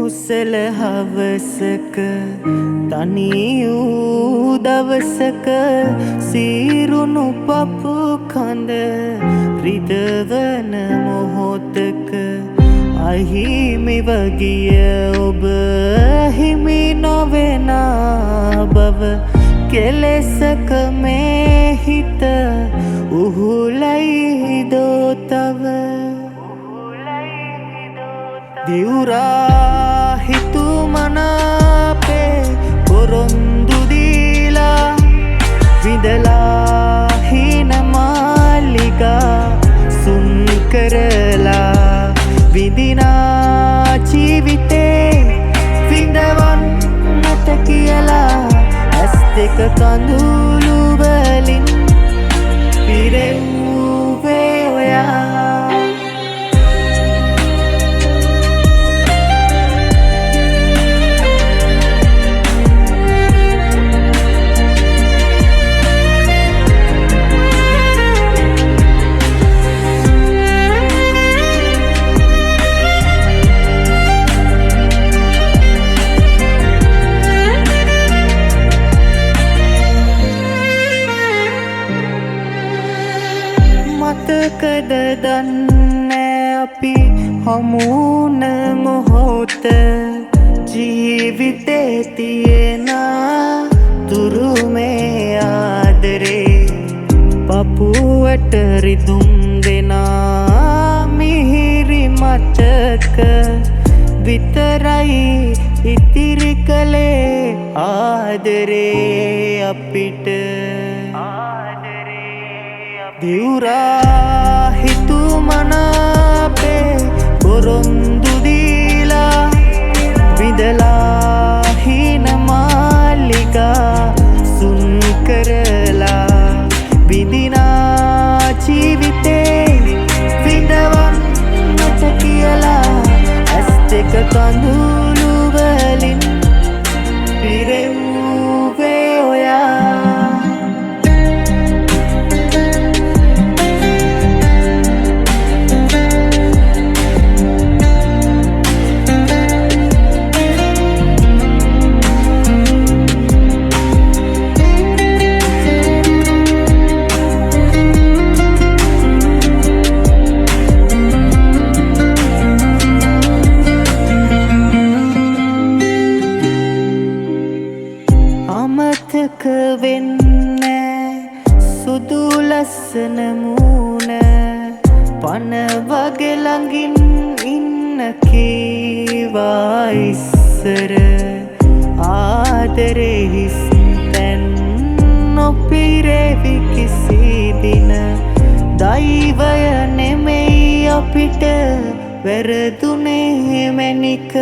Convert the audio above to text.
කුසල හවසක තනි වූ දවසක සීරුණු පපු කඳ රිදවන මොහොතක අහිමිව ගිය ඔබ හිමි නොවෙනා බව කෙලෙසක මේ හිත උහුලයි දෝතව දිවුරා හිතුමනාපේ පොරොන්දු දීලා විඳලා හින මාලිගා සුන් කරලා විඳිනා ජීවිතේ විඳවන්නට කියලා ඇස් දෙක කඳුළු වලින් පිරෙව්වේ ඔයා මතකද දන්නේ අපි හමුන මොහොත ජීවිතේ තියෙන තුරුමේ ආදරේ පපුවට රිදුම් දෙනා මිහිරි මතක විතරයි ඉතිරි කලේ ආදරේ අපිට දිවුරා හිතුමනාපේ පොරොන්දු දීලා විඳලා හින මාලිගා සුන් කරලා විඳිනා ජීවිතේ විඳවන්නට කියලා ඇස් දෙක කඳුළු වලින් පිරෙව්වේ ඔයා අමතක වෙන්නේ සුදු ලස්සන මූණ පන වගේ ළඟින් ඉන්න කීවා ඉස්සර ආදරේ හිස් තැන් නොපිරෙවි කිසි දින දෛවය නෙමෙයි අපිට වැරදුනේ මැනික